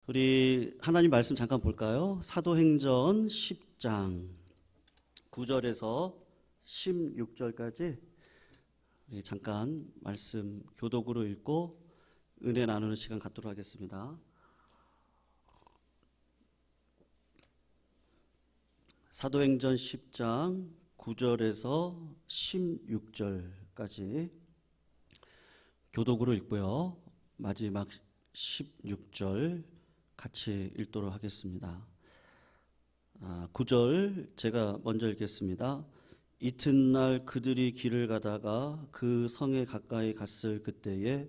우리 하나님 말씀 잠깐 볼까요? 사도행전 10장 9절에서 16절까지 잠깐 말씀 교독으로 읽고 은혜 나누는 시간 갖도록 하겠습니다. 사도행전 10장 9절에서 16절까지 교독으로 읽고요. 마지막 16절 같이 읽도록 하겠습니다. 9절 제가 먼저 읽겠습니다. 이튿날 그들이 길을 가다가 그 성에 가까이 갔을 그때에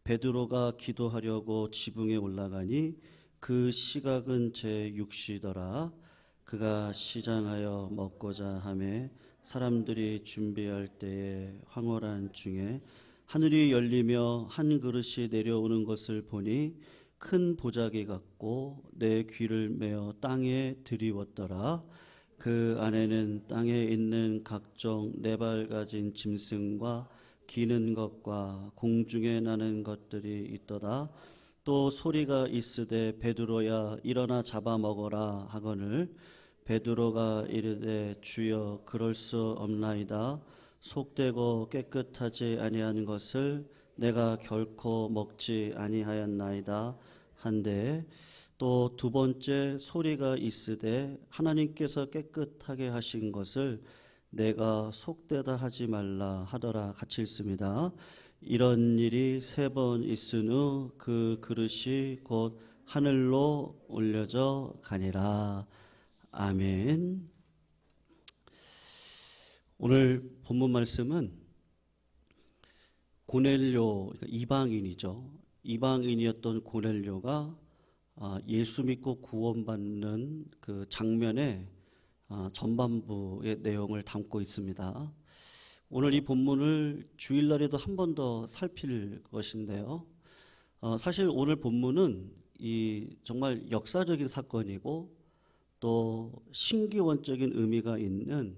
베드로가 기도하려고 지붕에 올라가니 그 시각은 제6시더라. 그가 시장하여 먹고자 하매 사람들이 준비할 때에 황홀한 중에 하늘이 열리며 한 그릇이 내려오는 것을 보니 큰 보자기 같고 내 귀를 메어 땅에 들이웠더라. 그 안에는 땅에 있는 각종 네 발 가진 짐승과 기는 것과 공중에 나는 것들이 있더라. 또 소리가 있으되 베드로야 일어나 잡아먹어라 하거늘 베드로가 이르되 주여 그럴 수 없나이다. 속되고 깨끗하지 아니한 것을 내가 결코 먹지 아니하였나이다 한데 또 두 번째 소리가 있으되 하나님께서 깨끗하게 하신 것을 내가 속되다 하지 말라 하더라. 같이 읽습니다. 이런 일이 3번 있은 후 그 그릇이 곧 하늘로 올려져 가니라. 아멘. 오늘 본문 말씀은 고넬료, 그러니까 이방인이죠. 이방인이었던 고넬료가 예수 믿고 구원받는 그 장면의 전반부의 내용을 담고 있습니다. 오늘 이 본문을 주일날에도 한 번 더 살필 것인데요. 사실 오늘 본문은 이 정말 역사적인 사건이고 또 신기원적인 의미가 있는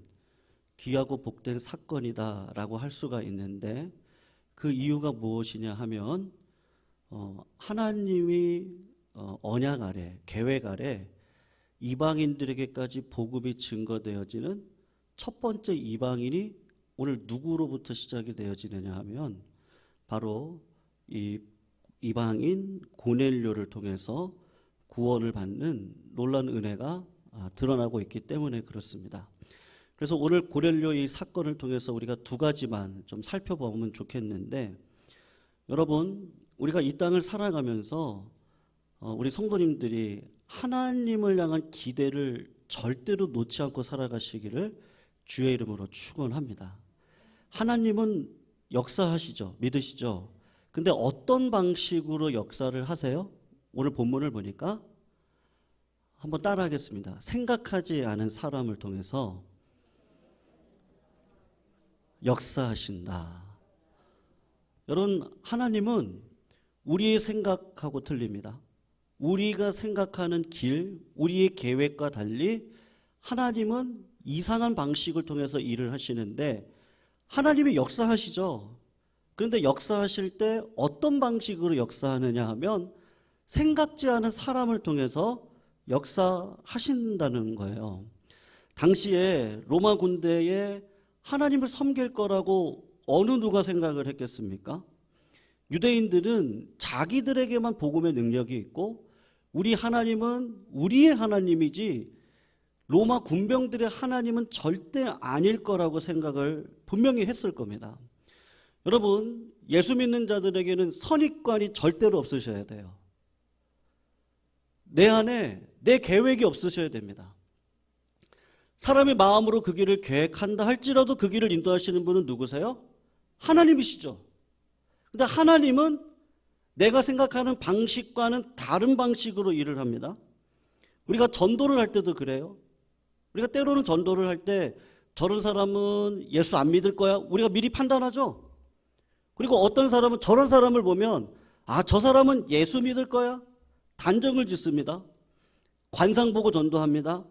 귀하고 복된 사건이다라고 할 수가 있는데 그 이유가 무엇이냐 하면 하나님이 언약 아래, 계획 아래 이방인들에게까지 복음이 증거되어지는 첫 번째 이방인이 오늘 누구로부터 시작이 되어지느냐 하면 바로 이 이방인 고넬료를 통해서 구원을 받는 놀라운 은혜가 드러나고 있기 때문에 그렇습니다. 그래서 오늘 고넬료 이 사건을 통해서 우리가 두 가지만 좀 살펴보면 좋겠는데, 여러분 우리가 이 땅을 살아가면서 우리 성도님들이 하나님을 향한 기대를 절대로 놓지 않고 살아가시기를 주의 이름으로 축원합니다. 하나님은 역사하시죠. 믿으시죠. 근데 어떤 방식으로 역사를 하세요? 오늘 본문을 보니까 한번 따라하겠습니다. 생각하지 않은 사람을 통해서 역사하신다. 여러분, 하나님은 우리의 생각하고 틀립니다. 우리가 생각하는 길, 우리의 계획과 달리 하나님은 이상한 방식을 통해서 일을 하시는데 하나님이 역사하시죠. 그런데 역사하실 때 어떤 방식으로 역사하느냐 하면 생각지 않은 사람을 통해서 역사하신다는 거예요. 당시에 로마 군대에 하나님을 섬길 거라고 어느 누가 생각을 했겠습니까? 유대인들은 자기들에게만 복음의 능력이 있고 우리 하나님은 우리의 하나님이지 로마 군병들의 하나님은 절대 아닐 거라고 생각을 분명히 했을 겁니다. 여러분, 예수 믿는 자들에게는 선입관이 절대로 없으셔야 돼요. 내 안에 내 계획이 없으셔야 됩니다. 사람의 마음으로 그 길을 계획한다 할지라도 그 길을 인도하시는 분은 누구세요? 하나님이시죠. 근데 하나님은 내가 생각하는 방식과는 다른 방식으로 일을 합니다. 우리가 전도를 할 때도 그래요. 우리가 때로는 전도를 할 때 저런 사람은 예수 안 믿을 거야. 우리가 미리 판단하죠. 그리고 어떤 사람은 저런 사람을 보면 저 사람은 예수 믿을 거야. 단정을 짓습니다. 관상 보고 전도합니다.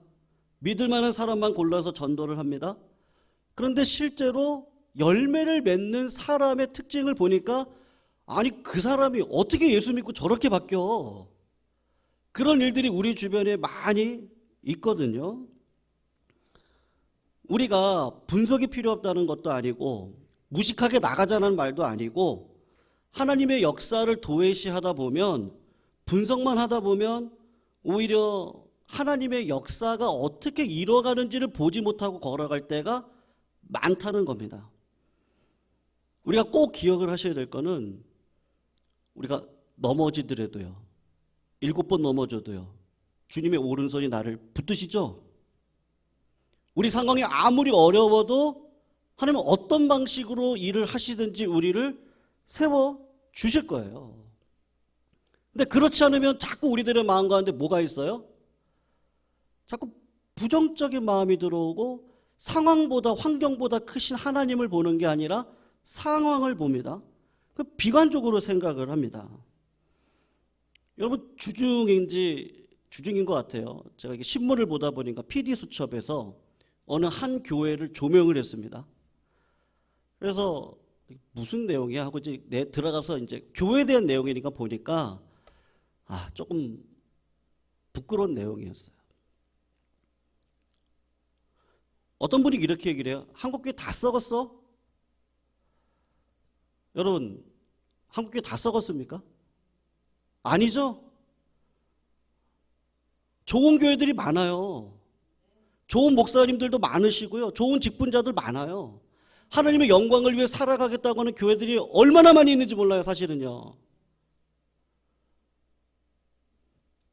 믿을 만한 사람만 골라서 전도를 합니다. 그런데 실제로 열매를 맺는 사람의 특징을 보니까 아니 그 사람이 어떻게 예수 믿고 저렇게 바뀌어? 그런 일들이 우리 주변에 많이 있거든요. 우리가 분석이 필요 없다는 것도 아니고 무식하게 나가자는 말도 아니고 하나님의 역사를 도외시하다 보면 분석만 하다 보면 오히려 하나님의 역사가 어떻게 이뤄가는지를 보지 못하고 걸어갈 때가 많다는 겁니다. 우리가 꼭 기억을 하셔야 될 거는 우리가 넘어지더라도요. 7번 넘어져도요. 주님의 오른손이 나를 붙드시죠? 우리 상황이 아무리 어려워도 하나님은 어떤 방식으로 일을 하시든지 우리를 세워 주실 거예요. 근데 그렇지 않으면 자꾸 우리들의 마음 가운데 뭐가 있어요? 자꾸 부정적인 마음이 들어오고 상황보다 환경보다 크신 하나님을 보는 게 아니라 상황을 봅니다. 그 비관적으로 생각을 합니다. 여러분 주중인 것 같아요. 제가 이게 신문을 보다 보니까 PD수첩에서 어느 한 교회를 조명을 했습니다. 그래서 무슨 내용이야 하고 이제 들어가서 이제 교회에 대한 내용이니까 보니까 조금 부끄러운 내용이었어요. 어떤 분이 이렇게 얘기를 해요. 한국교회 다 썩었어? 여러분, 한국교회 다 썩었습니까? 아니죠. 좋은 교회들이 많아요. 좋은 목사님들도 많으시고요. 좋은 직분자들 많아요. 하나님의 영광을 위해 살아가겠다고 하는 교회들이 얼마나 많이 있는지 몰라요, 사실은요.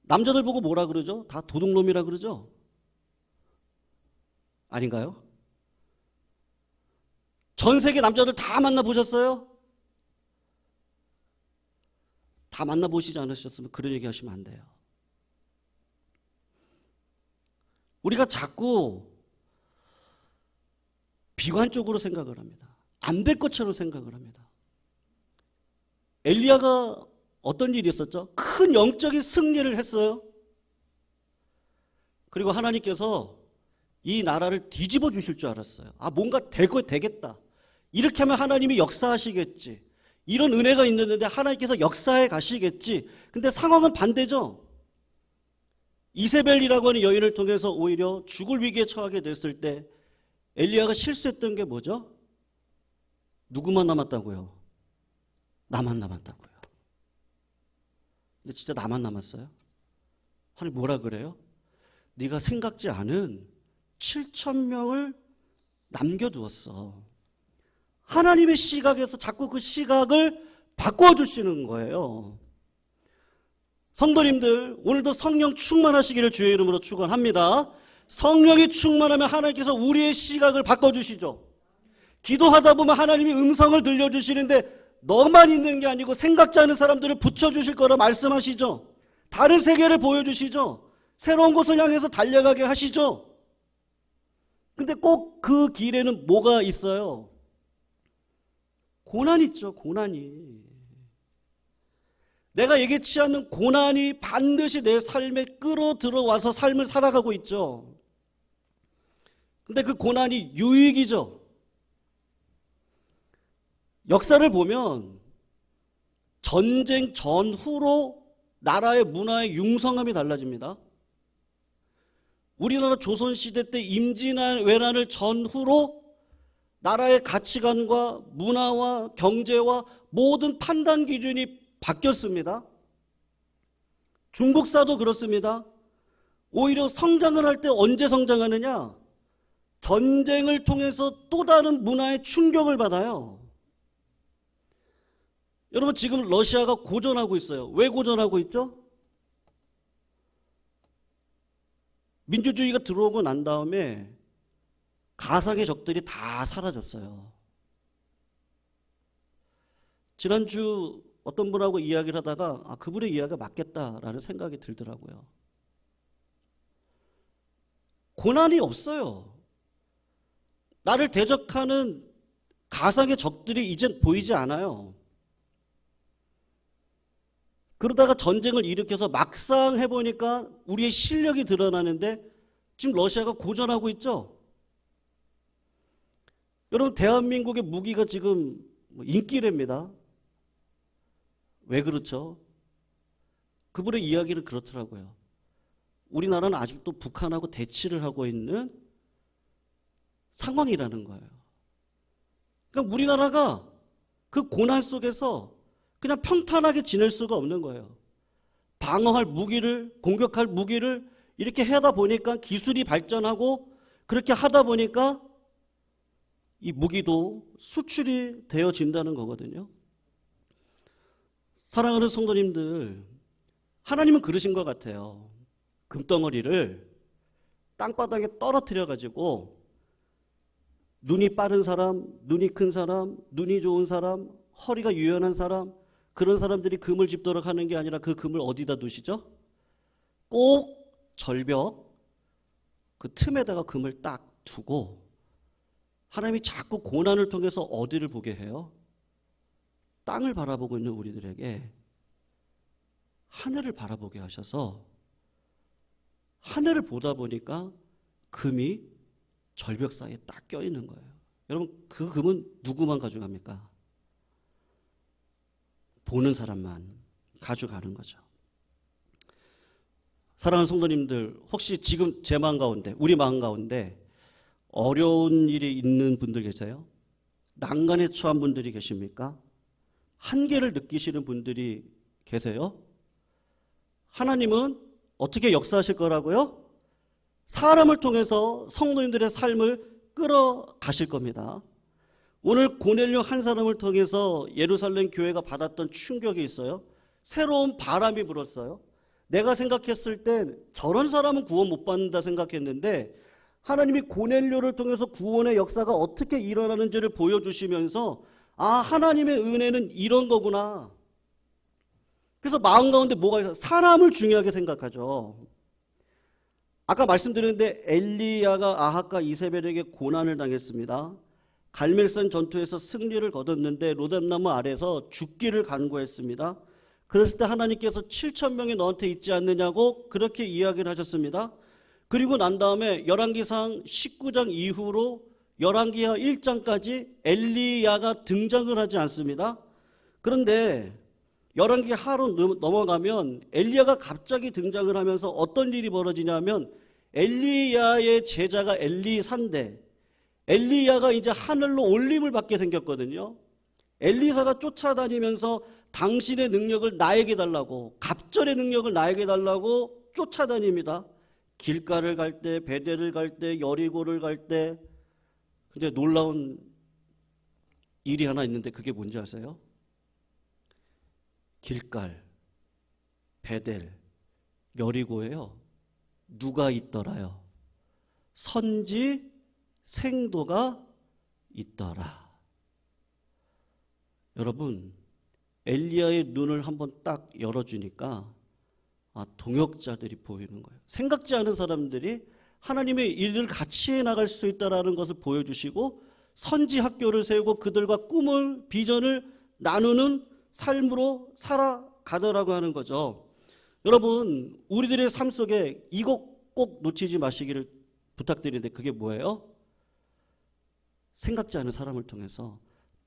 남자들 보고 뭐라 그러죠? 다 도둑놈이라 그러죠? 아닌가요? 전 세계 남자들 다 만나보셨어요? 다 만나보시지 않으셨으면 그런 얘기 하시면 안 돼요. 우리가 자꾸 비관적으로 생각을 합니다. 안 될 것처럼 생각을 합니다. 엘리야가 어떤 일이 있었죠? 큰 영적인 승리를 했어요. 그리고 하나님께서 이 나라를 뒤집어 주실 줄 알았어요. 뭔가 되겠다. 이렇게 하면 하나님이 역사하시겠지. 이런 은혜가 있는데 하나님께서 역사해 가시겠지. 근데 상황은 반대죠. 이세벨이라고 하는 여인을 통해서 오히려 죽을 위기에 처하게 됐을 때 엘리야가 실수했던 게 뭐죠? 누구만 남았다고요? 나만 남았다고요. 근데 진짜 나만 남았어요? 하나님 뭐라 그래요? 네가 생각지 않은 7,000명을 남겨두었어. 하나님의 시각에서 자꾸 그 시각을 바꿔주시는 거예요. 성도님들, 오늘도 성령 충만하시기를 주의 이름으로 축원합니다. 성령이 충만하면 하나님께서 우리의 시각을 바꿔주시죠. 기도하다 보면 하나님이 음성을 들려주시는데 너만 있는 게 아니고 생각지 않은 사람들을 붙여주실 거라 말씀하시죠. 다른 세계를 보여주시죠. 새로운 곳을 향해서 달려가게 하시죠. 근데 꼭 그 길에는 뭐가 있어요? 고난이 있죠. 고난이. 내가 예기치 않는 고난이 반드시 내 삶에 끌어들어와서 삶을 살아가고 있죠. 근데 그 고난이 유익이죠. 역사를 보면 전쟁 전후로 나라의 문화의 융성함이 달라집니다. 우리나라 조선시대 때 임진왜란을 전후로 나라의 가치관과 문화와 경제와 모든 판단 기준이 바뀌었습니다. 중국사도 그렇습니다. 오히려 성장을 할 때 언제 성장하느냐? 전쟁을 통해서 또 다른 문화의 충격을 받아요. 여러분 지금 러시아가 고전하고 있어요. 왜 고전하고 있죠? 민주주의가 들어오고 난 다음에 가상의 적들이 다 사라졌어요. 지난주 어떤 분하고 이야기를 하다가 그분의 이야기가 맞겠다라는 생각이 들더라고요. 고난이 없어요. 나를 대적하는 가상의 적들이 이젠 보이지 않아요. 그러다가 전쟁을 일으켜서 막상 해보니까 우리의 실력이 드러나는데 지금 러시아가 고전하고 있죠. 여러분 대한민국의 무기가 지금 인기랍니다. 왜 그렇죠? 그분의 이야기는 그렇더라고요. 우리나라는 아직도 북한하고 대치를 하고 있는 상황이라는 거예요. 그러니까 우리나라가 그 고난 속에서 그냥 평탄하게 지낼 수가 없는 거예요. 방어할 무기를, 공격할 무기를 이렇게 하다 보니까 기술이 발전하고 그렇게 하다 보니까 이 무기도 수출이 되어진다는 거거든요. 사랑하는 성도님들, 하나님은 그러신 것 같아요. 금덩어리를 땅바닥에 떨어뜨려 가지고 눈이 빠른 사람, 눈이 큰 사람, 눈이 좋은 사람, 허리가 유연한 사람, 그런 사람들이 금을 집도록 하는 게 아니라 그 금을 어디다 두시죠? 꼭 절벽 그 틈에다가 금을 딱 두고 하나님이 자꾸 고난을 통해서 어디를 보게 해요? 땅을 바라보고 있는 우리들에게 하늘을 바라보게 하셔서 하늘을 보다 보니까 금이 절벽 사이에 딱 껴있는 거예요. 여러분, 그 금은 누구만 가져갑니까? 보는 사람만 가져가는 거죠. 사랑하는 성도님들, 혹시 지금 제 마음 가운데, 우리 마음 가운데 어려운 일이 있는 분들 계세요? 난간에 처한 분들이 계십니까? 한계를 느끼시는 분들이 계세요? 하나님은 어떻게 역사하실 거라고요? 사람을 통해서 성도님들의 삶을 끌어가실 겁니다. 오늘 고넬료 한 사람을 통해서 예루살렘 교회가 받았던 충격이 있어요. 새로운 바람이 불었어요. 내가 생각했을 땐 저런 사람은 구원 못 받는다 생각했는데 하나님이 고넬료를 통해서 구원의 역사가 어떻게 일어나는지를 보여주시면서 아, 하나님의 은혜는 이런 거구나. 그래서 마음 가운데 뭐가 있어요? 사람을 중요하게 생각하죠. 아까 말씀드렸는데 엘리야가 아합과 이세벨에게 고난을 당했습니다. 갈멜산 전투에서 승리를 거뒀는데 로뎀나무 아래서 죽기를 간구했습니다. 그랬을 때 하나님께서 7,000명이 너한테 있지 않느냐고 그렇게 이야기를 하셨습니다. 그리고 난 다음에 열왕기상 19장 이후로 열왕기하 1장까지 엘리야가 등장을 하지 않습니다. 그런데 열왕기하로 넘어가면 엘리야가 갑자기 등장을 하면서 어떤 일이 벌어지냐면 엘리야의 제자가 엘리사인데 엘리야가 이제 하늘로 올림을 받게 생겼거든요. 엘리사가 쫓아다니면서 당신의 능력을 나에게 달라고, 갑절의 능력을 나에게 달라고 쫓아다닙니다. 길가를 갈 때, 베델을 갈 때, 여리고를 갈 때. 근데 놀라운 일이 하나 있는데 그게 뭔지 아세요? 길갈, 베델, 여리고에요. 누가 있더라요? 선지 생도가 있더라. 여러분, 엘리야의 눈을 한번 딱 열어주니까 동역자들이 보이는 거예요. 생각지 않은 사람들이 하나님의 일을 같이 해나갈 수 있다는 것을 보여주시고 선지 학교를 세우고 그들과 꿈을, 비전을 나누는 삶으로 살아가더라고 하는 거죠. 여러분, 우리들의 삶 속에 이거 꼭 놓치지 마시기를 부탁드리는데 그게 뭐예요? 생각지 않은 사람을 통해서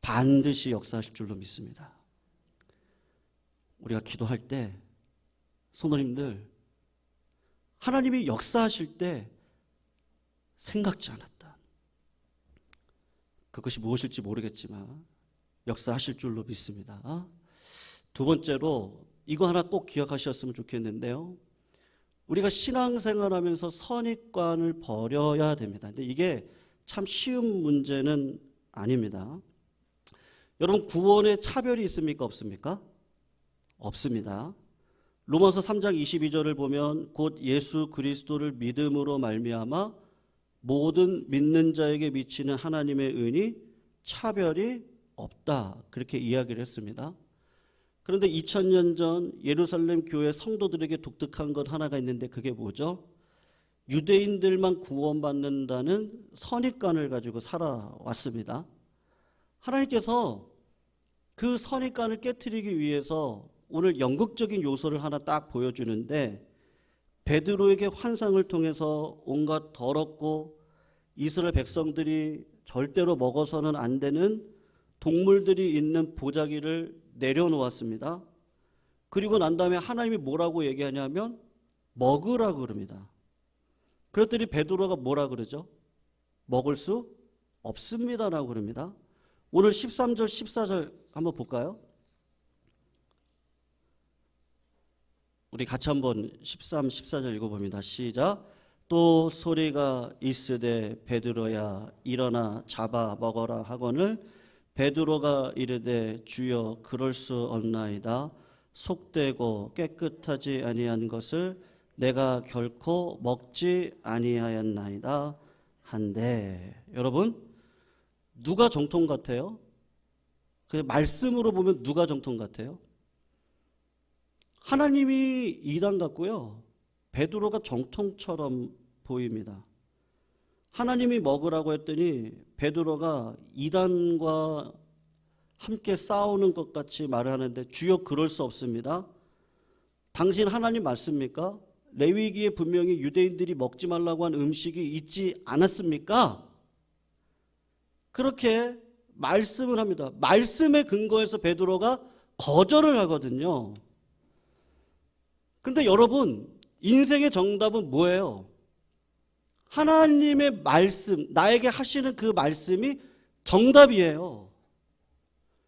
반드시 역사하실 줄로 믿습니다. 우리가 기도할 때 성도님들, 하나님이 역사하실 때 생각지 않았다. 그것이 무엇일지 모르겠지만 역사하실 줄로 믿습니다. 두 번째로 이거 하나 꼭 기억하셨으면 좋겠는데요. 우리가 신앙생활하면서 선입관을 버려야 됩니다. 근데 이게 참 쉬운 문제는 아닙니다. 여러분, 구원에 차별이 있습니까? 없습니까? 없습니다. 로마서 3장 22절을 보면 곧 예수 그리스도를 믿음으로 말미암아 모든 믿는 자에게 미치는 하나님의 은이 차별이 없다. 그렇게 이야기를 했습니다. 그런데 2000년 전 예루살렘 교회 성도들에게 독특한 것 하나가 있는데 그게 뭐죠? 유대인들만 구원받는다는 선입관을 가지고 살아왔습니다. 하나님께서 그 선입관을 깨트리기 위해서 오늘 연극적인 요소를 하나 딱 보여주는데 베드로에게 환상을 통해서 온갖 더럽고 이스라엘 백성들이 절대로 먹어서는 안 되는 동물들이 있는 보자기를 내려놓았습니다. 그리고 난 다음에 하나님이 뭐라고 얘기하냐면 먹으라고 그럽니다. 그랬더니 베드로가 뭐라 그러죠? 먹을 수 없습니다라고 그럽니다. 오늘 13절 14절 한번 볼까요? 우리 같이 한번 13, 14절 읽어봅니다. 시작. 또 소리가 있으되 베드로야 일어나 잡아 먹어라 하거늘 베드로가 이르되 주여 그럴 수 없나이다. 속되고 깨끗하지 아니한 것을 내가 결코 먹지 아니하였나이다 한데. 여러분 누가 정통 같아요? 그 말씀으로 보면 누가 정통 같아요? 하나님이 이단 같고요. 베드로가 정통처럼 보입니다. 하나님이 먹으라고 했더니 베드로가 이단과 함께 싸우는 것 같이 말을 하는데 주여 그럴 수 없습니다. 당신 하나님 맞습니까? 레위기에 분명히 유대인들이 먹지 말라고 한 음식이 있지 않았습니까? 그렇게 말씀을 합니다. 말씀에 근거해서 베드로가 거절을 하거든요. 그런데 여러분 인생의 정답은 뭐예요? 하나님의 말씀, 나에게 하시는 그 말씀이 정답이에요.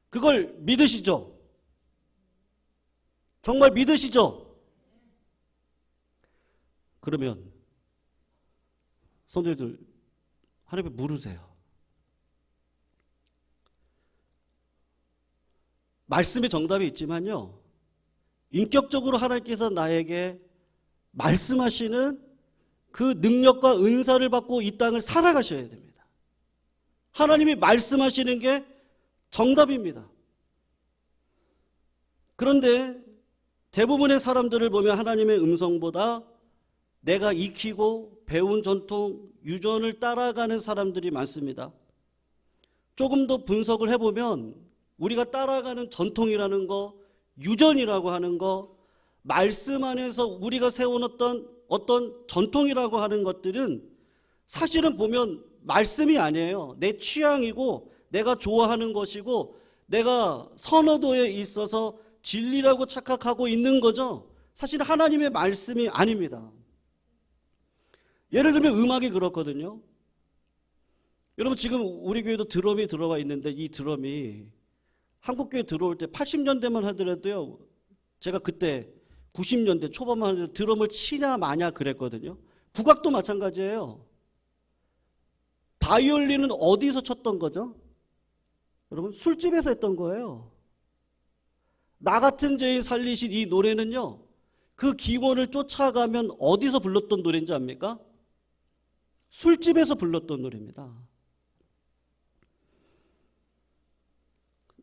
그걸 믿으시죠? 정말 믿으시죠? 그러면 성도들 하나님께 물으세요. 말씀의 정답이 있지만요, 인격적으로 하나님께서 나에게 말씀하시는 그 능력과 은사를 받고 이 땅을 살아가셔야 됩니다. 하나님이 말씀하시는 게 정답입니다. 그런데 대부분의 사람들을 보면 하나님의 음성보다 내가 익히고 배운 전통, 유전을 따라가는 사람들이 많습니다. 조금 더 분석을 해보면 우리가 따라가는 전통이라는 거, 유전이라고 하는 거, 말씀 안에서 우리가 세워놓던 어떤 전통이라고 하는 것들은 사실은 보면 말씀이 아니에요. 내 취향이고 내가 좋아하는 것이고 내가 선호도에 있어서 진리라고 착각하고 있는 거죠. 사실 하나님의 말씀이 아닙니다. 예를 들면 음악이 그렇거든요. 여러분 지금 우리 교회도 드럼이 들어와 있는데 이 드럼이 한국교회 들어올 때 80년대만 하더라도요, 제가 그때 90년대 초반만 하더라도 드럼을 치냐 마냐 그랬거든요. 국악도 마찬가지예요. 바이올린은 어디서 쳤던 거죠? 여러분 술집에서 했던 거예요. 나 같은 죄인 살리신 이 노래는요, 그 기원을 쫓아가면 어디서 불렀던 노래인지 압니까? 술집에서 불렀던 노래입니다.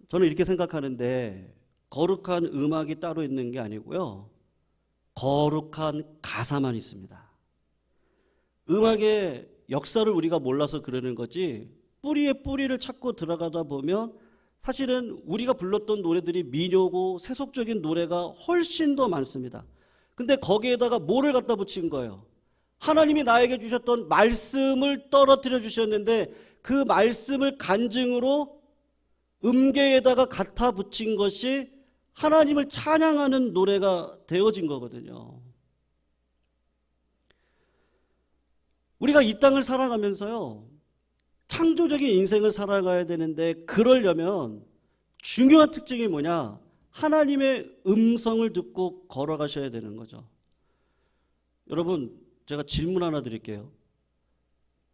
저는 이렇게 생각하는데 거룩한 음악이 따로 있는 게 아니고요, 거룩한 가사만 있습니다. 음악의 역사를 우리가 몰라서 그러는 거지 뿌리의 뿌리를 찾고 들어가다 보면 사실은 우리가 불렀던 노래들이 민요고 세속적인 노래가 훨씬 더 많습니다. 근데 거기에다가 뭐를 갖다 붙인 거예요? 하나님이 나에게 주셨던 말씀을 떨어뜨려 주셨는데 그 말씀을 간증으로 음계에다가 갖다 붙인 것이 하나님을 찬양하는 노래가 되어진 거거든요. 우리가 이 땅을 살아가면서요, 창조적인 인생을 살아가야 되는데 그러려면 중요한 특징이 뭐냐? 하나님의 음성을 듣고 걸어가셔야 되는 거죠. 여러분 제가 질문 하나 드릴게요.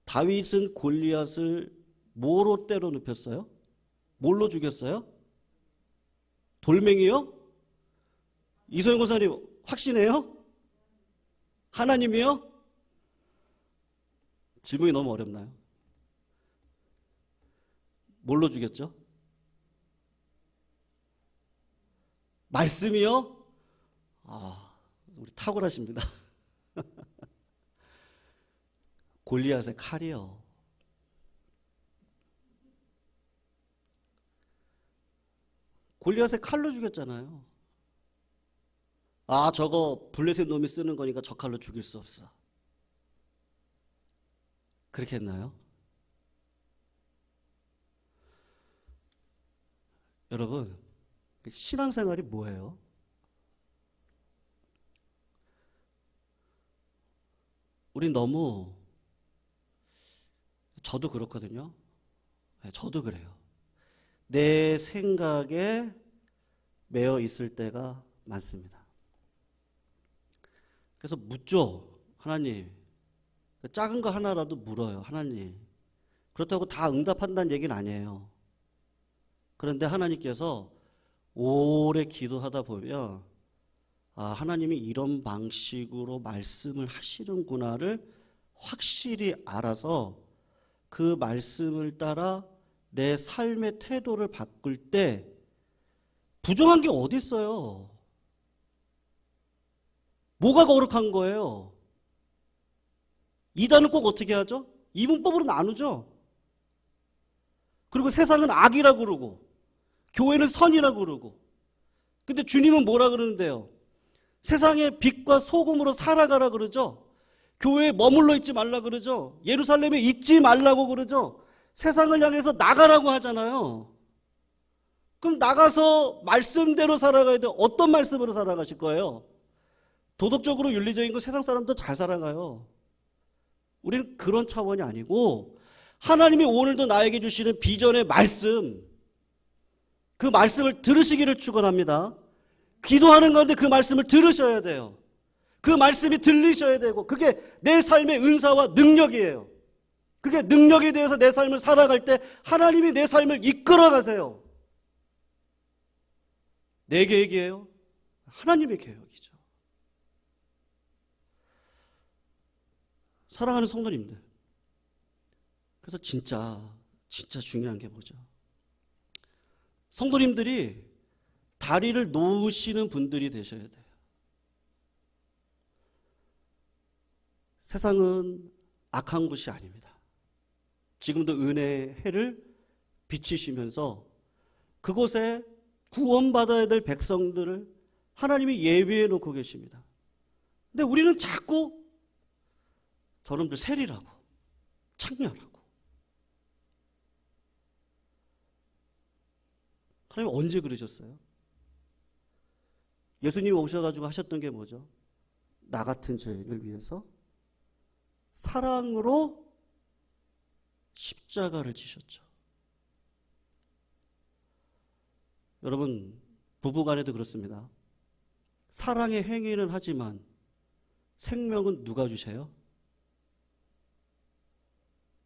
다윗은 골리앗을 뭐로 때려 눕혔어요? 뭘로 죽였어요? 돌멩이요? 이소영 고사님 확신해요? 하나님이요? 질문이 너무 어렵나요? 뭘로 죽였죠? 말씀이요? 우리 탁월하십니다. 골리앗의 칼이요. 골리앗의 칼로 죽였잖아요. 저거 블레셋 놈이 쓰는 거니까 저 칼로 죽일 수 없어. 그렇게 했나요? 여러분, 신앙생활이 뭐예요? 우린 너무, 저도 그렇거든요. 네, 저도 그래요. 내 생각에 매여 있을 때가 많습니다. 그래서 묻죠. 하나님. 작은 거 하나라도 물어요. 하나님. 그렇다고 다 응답한다는 얘기는 아니에요. 그런데 하나님께서 오래 기도하다 보면 하나님이 이런 방식으로 말씀을 하시는구나를 확실히 알아서 그 말씀을 따라 내 삶의 태도를 바꿀 때 부정한 게 어디 있어요? 뭐가 거룩한 거예요? 이단은 꼭 어떻게 하죠? 이분법으로 나누죠. 그리고 세상은 악이라고 그러고 교회는 선이라고 그러고. 근데 주님은 뭐라 그러는데요? 세상의 빛과 소금으로 살아가라 그러죠. 교회에 머물러 있지 말라 그러죠. 예루살렘에 있지 말라고 그러죠. 세상을 향해서 나가라고 하잖아요. 그럼 나가서 말씀대로 살아가야 돼. 어떤 말씀으로 살아가실 거예요? 도덕적으로 윤리적인 거 세상 사람도 잘 살아가요. 우리는 그런 차원이 아니고 하나님이 오늘도 나에게 주시는 비전의 말씀, 그 말씀을 들으시기를 축원합니다. 기도하는 가운데 그 말씀을 들으셔야 돼요. 그 말씀이 들리셔야 되고 그게 내 삶의 은사와 능력이에요. 그게 능력에 대해서 내 삶을 살아갈 때 하나님이 내 삶을 이끌어 가세요. 내 계획이에요? 하나님의 계획이죠. 사랑하는 성도님들, 그래서 진짜 중요한 게 뭐죠? 성도님들이 다리를 놓으시는 분들이 되셔야 돼요. 세상은 악한 곳이 아닙니다. 지금도 은혜의 해를 비치시면서 그곳에 구원받아야 될 백성들을 하나님이 예비해 놓고 계십니다. 근데 우리는 자꾸 저놈들 세리라고, 창녀라고. 하나님 언제 그러셨어요? 예수님이 오셔가지고 하셨던 게 뭐죠? 나 같은 죄인을 위해서 사랑으로 십자가를 지셨죠. 여러분, 부부간에도 그렇습니다. 사랑의 행위는 하지만 생명은 누가 주세요?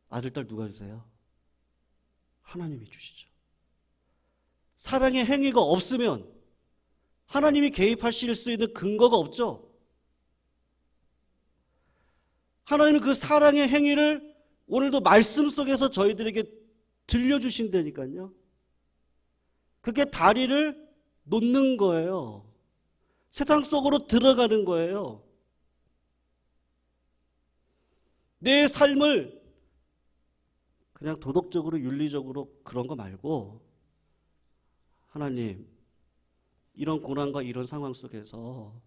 아들, 딸 누가 주세요? 하나님이 주시죠. 사랑의 행위가 없으면 하나님이 개입하실 수 있는 근거가 없죠. 하나님은 그 사랑의 행위를 오늘도 말씀 속에서 저희들에게 들려주신다니까요. 그게 다리를 놓는 거예요. 세상 속으로 들어가는 거예요. 내 삶을 그냥 도덕적으로 윤리적으로 그런 거 말고 하나님, 이런 고난과 이런 상황 속에서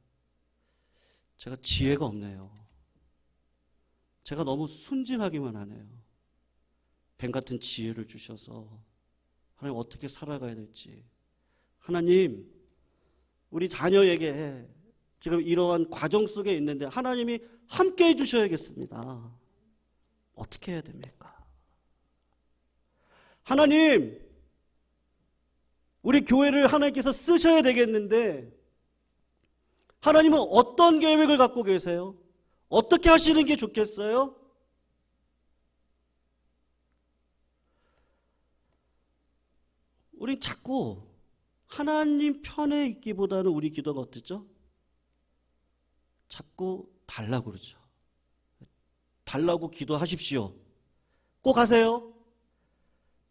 제가 지혜가 없네요. 제가 너무 순진하기만 하네요. 뱀 같은 지혜를 주셔서 하나님 어떻게 살아가야 될지. 하나님, 우리 자녀에게 지금 이러한 과정 속에 있는데 하나님이 함께 해주셔야겠습니다. 어떻게 해야 됩니까? 하나님, 우리 교회를 하나님께서 쓰셔야 되겠는데 하나님은 어떤 계획을 갖고 계세요? 어떻게 하시는 게 좋겠어요? 우린 자꾸 하나님 편에 있기보다는 우리 기도가 어떻죠? 자꾸 달라고 그러죠. 달라고 기도하십시오. 꼭 하세요.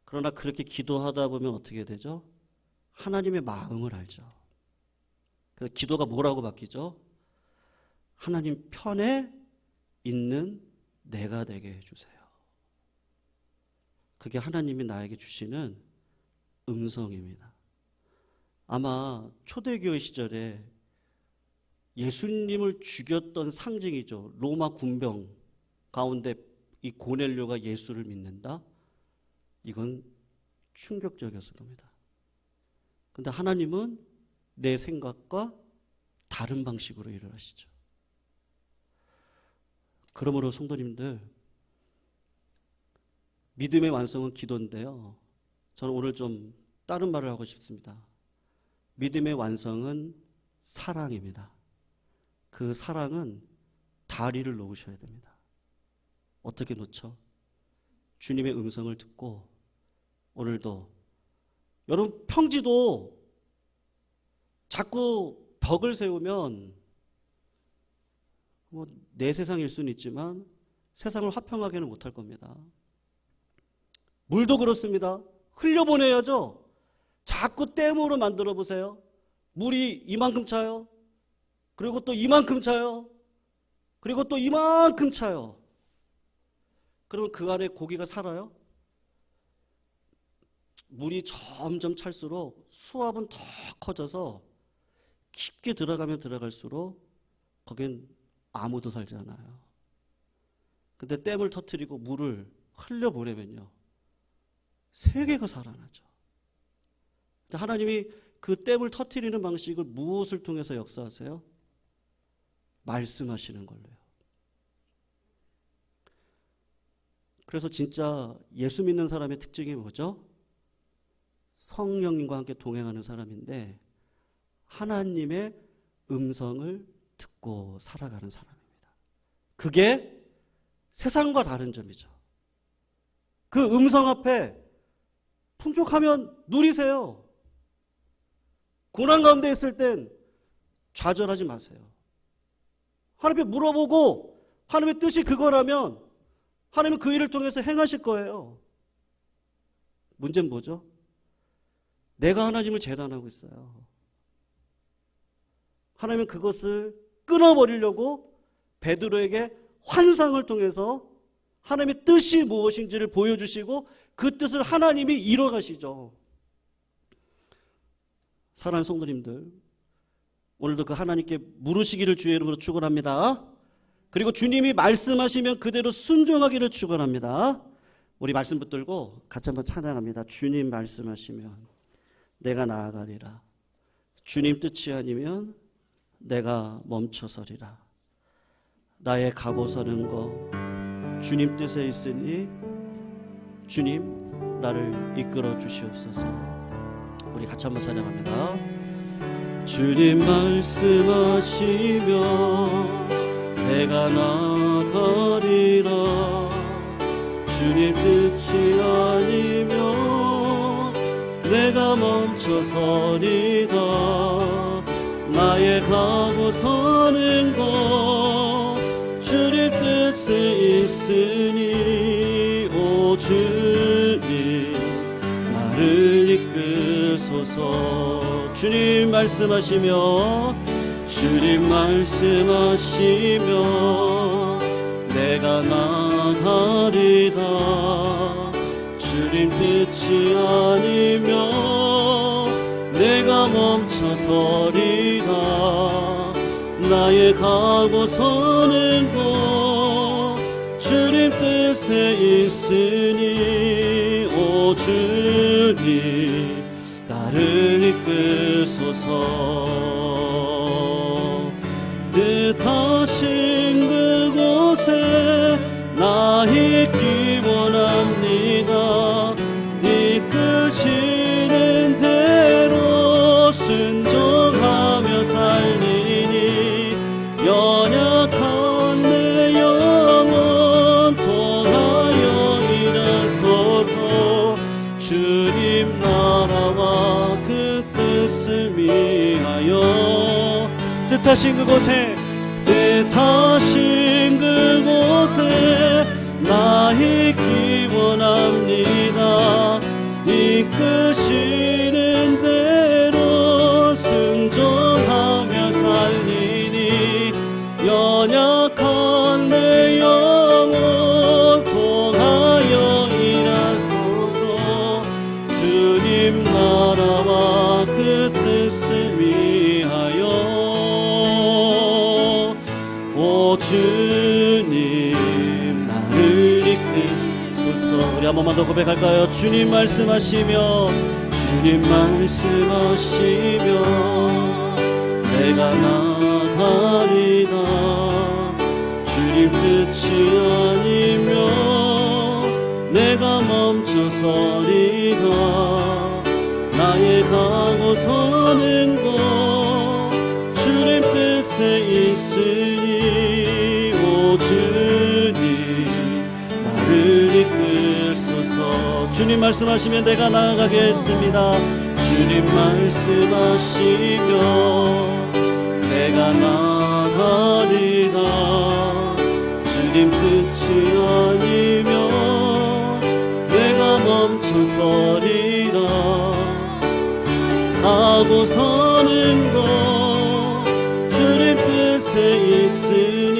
그러나 그렇게 기도하다 보면 어떻게 되죠? 하나님의 마음을 알죠. 그래서 기도가 뭐라고 바뀌죠? 하나님 편에 있는 내가 되게 해주세요. 그게 하나님이 나에게 주시는 음성입니다. 아마 초대교회 시절에 예수님을 죽였던 상징이죠. 로마 군병 가운데 이 고넬료가 예수를 믿는다? 이건 충격적이었을 겁니다. 근데 하나님은 내 생각과 다른 방식으로 일을 하시죠. 그러므로 성도님들, 믿음의 완성은 기도인데요. 저는 오늘 좀 다른 말을 하고 싶습니다. 믿음의 완성은 사랑입니다. 그 사랑은 다리를 놓으셔야 됩니다. 어떻게 놓죠? 주님의 음성을 듣고 오늘도 여러분 평지도 자꾸 벽을 세우면 내 세상일 수는 있지만 세상을 화평하게는 못할 겁니다. 물도 그렇습니다. 흘려보내야죠. 자꾸 댐으로 만들어 보세요. 물이 이만큼 차요. 그리고 또 이만큼 차요. 그리고 또 이만큼 차요. 그러면 그 안에 고기가 살아요? 물이 점점 찰수록 수압은 더 커져서 깊게 들어가면 들어갈수록 거긴 아무도 살지 않아요. 근데 댐을 터뜨리고 물을 흘려보내면요, 세계가 살아나죠. 하나님이 그 댐을 터뜨리는 방식을 무엇을 통해서 역사하세요? 말씀하시는 걸로요. 그래서 진짜 예수 믿는 사람의 특징이 뭐죠? 성령님과 함께 동행하는 사람인데 하나님의 음성을 듣고 살아가는 사람입니다. 그게 세상과 다른 점이죠. 그 음성 앞에 풍족하면 누리세요. 고난 가운데 있을 땐 좌절하지 마세요. 하나님께 물어보고 하나님의 뜻이 그거라면 하나님은 그 일을 통해서 행하실 거예요. 문제는 뭐죠? 내가 하나님을 재단하고 있어요. 하나님은 그것을 끊어버리려고 베드로에게 환상을 통해서 하나님의 뜻이 무엇인지를 보여주시고 그 뜻을 하나님이 이뤄가시죠. 사랑하는 성도님들, 오늘도 그 하나님께 물으시기를 주의 이름으로 축원합니다. 그리고 주님이 말씀하시면 그대로 순종하기를 축원합니다. 우리 말씀 붙들고 같이 한번 찬양합니다. 주님 말씀하시면 내가 나아가리라. 주님 뜻이 아니면 내가 멈춰서리라. 나의 가고 서는 거 주님 뜻에 있으니 주님 나를 이끌어 주시옵소서. 우리 같이 한번 찬양합니다. 주님 말씀하시면 내가 나가리라. 주님 뜻이 아니면 내가 멈춰서리라. 나의 가고 서는 것 주님 뜻에 있으니 오 주님 나를 이끄소서. 주님 말씀하시며 주님 말씀하시며 내가 나가리라. 주님 뜻이 아니면 내가 멈춰서리라. 나의 가고 서는 곳 주님 뜻에 있으니 오 주님 나를 이끄소서. 뜻하신 그곳에 나 있기 원합니다. 이끄시는 대로 순종하며 살리니 연약한 내 영혼 통하여 일하소서. 주님 나라와 그 뜻을 위하여 뜻하신 그곳에 나 있기 원합니다. 이끄시는 대로 순종하며 살리니 연약한 내 영혼 통하여 일하소서. 주님 나라와 그 뜻을 위하여 오 주님 나를 이끄소서. 우리 한 번만 더 고백할까요? 주님 말씀하시며 주님 말씀하시며 내가 나가리라. 주님 끝이 아니면 내가 멈춰서리다. 나의 가고 서는 것 주님 뜻에 있으니 오 주님 나를 이끌소서. 주님 말씀하시면 내가 나아가겠습니다. 주님 말씀하시면 내가 나아가리라. 주님 뜻이 아니면 내가 멈춰서리라. 가고 서는 것 주님 뜻에 있으니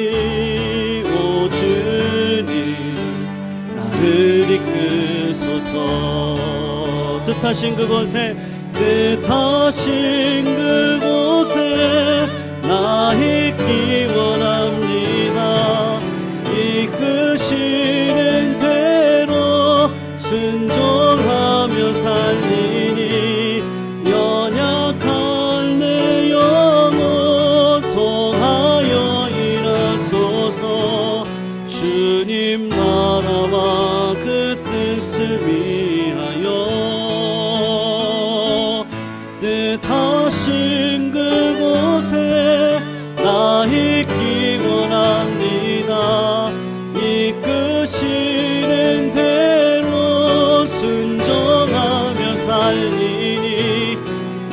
오 주님 나를 이끌소서. 뜻하신 그곳에 뜻하신 그곳에 나 있기 원합니다. 이끄시는 대로 순종하며 살리니 연약한 내 영혼 통하여 일하소서. 주님 나라와 그 뜻을 위하여 뜻하신 그곳에 나 있기 원합니다. 이끄시는 대로 순종하며 살리니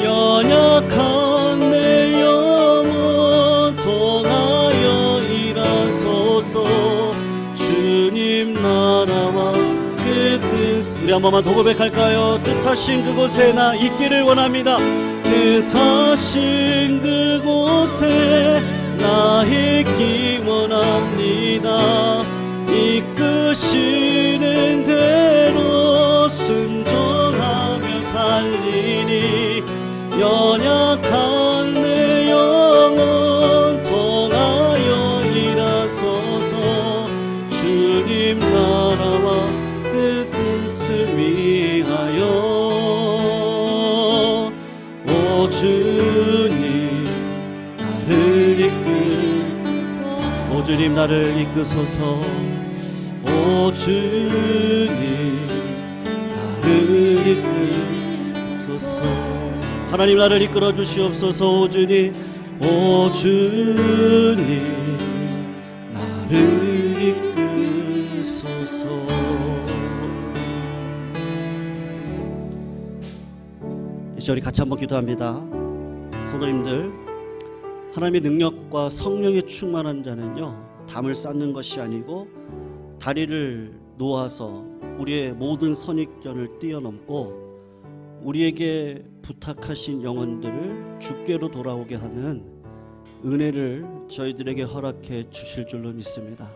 연약한 내 영혼 통하여 일하소서. 주님 나라와 그 뜻. 우리 한 번만 더 고백할까요? 뜻하신 그곳에 나 있기를 원합니다. 뜻하신 그곳에 나 있기 원합니다. 이끄시는 대로 순종하며 살리니 연약한 내 영혼 통하여 일하소서. 주님 나라와 그 뜻을 위하여 오 주님 나를 이끄소서. 오 주님 나를 이끄소서. 오 주님 나를 이끌소서. 하나님 나를 이끌어 주시옵소서. 오 주님 오 주님 나를 이끌소서. 이제 우리 같이 한번 기도합니다. 성도님들, 하나님의 능력과 성령에 충만한 자는요 담을 쌓는 것이 아니고 다리를 놓아서 우리의 모든 선입견을 뛰어넘고 우리에게 부탁하신 영혼들을 주께로 돌아오게 하는 은혜를 저희들에게 허락해 주실 줄로 믿습니다.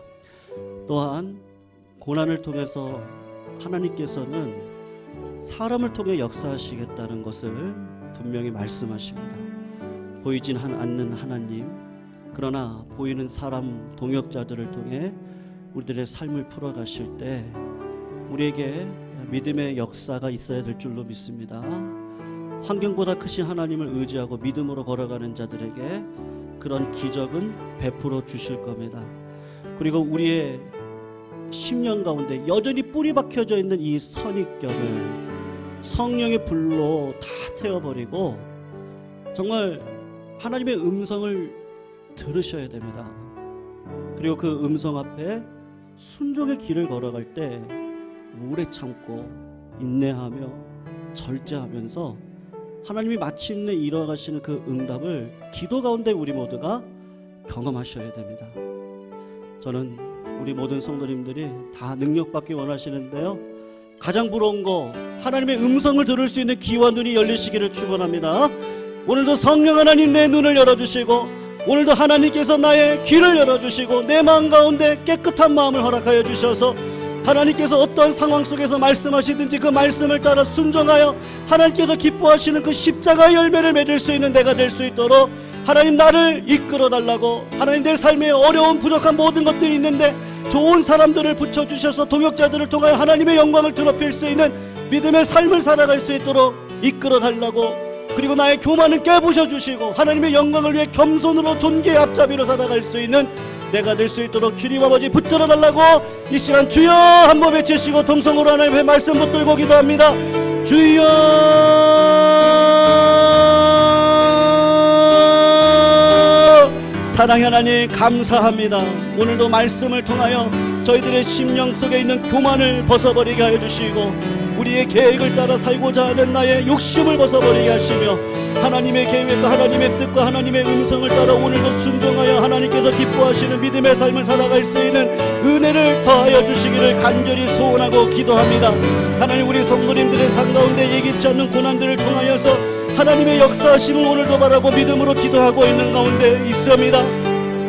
또한 고난을 통해서 하나님께서는 사람을 통해 역사하시겠다는 것을 분명히 말씀하십니다. 보이진 않는 하나님, 그러나 보이는 사람 동역자들을 통해 우리들의 삶을 풀어가실 때 우리에게 믿음의 역사가 있어야 될 줄로 믿습니다. 환경보다 크신 하나님을 의지하고 믿음으로 걸어가는 자들에게 그런 기적은 베풀어 주실 겁니다. 그리고 우리의 심령 가운데 여전히 뿌리 박혀져 있는 이 선입견을 성령의 불로 다 태워버리고 정말 하나님의 음성을 들으셔야 됩니다. 그리고 그 음성 앞에 순종의 길을 걸어갈 때 오래 참고 인내하며 절제하면서 하나님이 마침내 이뤄가시는 그 응답을 기도 가운데 우리 모두가 경험하셔야 됩니다. 저는 우리 모든 성도님들이 다 능력받기 원하시는데요, 가장 부러운 거 하나님의 음성을 들을 수 있는 귀와 눈이 열리시기를 축원합니다. 오늘도 성령 하나님 내 눈을 열어주시고 오늘도 하나님께서 나의 귀를 열어주시고 내 마음 가운데 깨끗한 마음을 허락하여 주셔서 하나님께서 어떤 상황 속에서 말씀하시든지 그 말씀을 따라 순종하여 하나님께서 기뻐하시는 그 십자가의 열매를 맺을 수 있는 내가 될 수 있도록 하나님 나를 이끌어 달라고, 하나님 내 삶에 어려운 부족한 모든 것들이 있는데 좋은 사람들을 붙여주셔서 동역자들을 통하여 하나님의 영광을 드높일 수 있는 믿음의 삶을 살아갈 수 있도록 이끌어 달라고, 그리고 나의 교만을 깨부셔 주시고 하나님의 영광을 위해 겸손으로 존귀의 앞잡이로 살아갈 수 있는 내가 될 수 있도록 주님 아버지 붙들어 달라고 이 시간 주여 한번 외치시고 동성으로 하나님의 말씀 붙들고 기도합니다. 주여 사랑의 하나님 감사합니다. 오늘도 말씀을 통하여 저희들의 심령 속에 있는 교만을 벗어버리게 하여 주시고 우리의 계획을 따라 살고자 하는 나의 욕심을 벗어버리게 하시며 하나님의 계획과 하나님의 뜻과 하나님의 음성을 따라 오늘도 순종하여 하나님께서 기뻐하시는 믿음의 삶을 살아갈 수 있는 은혜를 더하여 주시기를 간절히 소원하고 기도합니다. 하나님 우리 성도님들의 삶 가운데 예기치 않는 고난들을 통하여서 하나님의 역사하심을 오늘도 바라고 믿음으로 기도하고 있는 가운데 있습니다.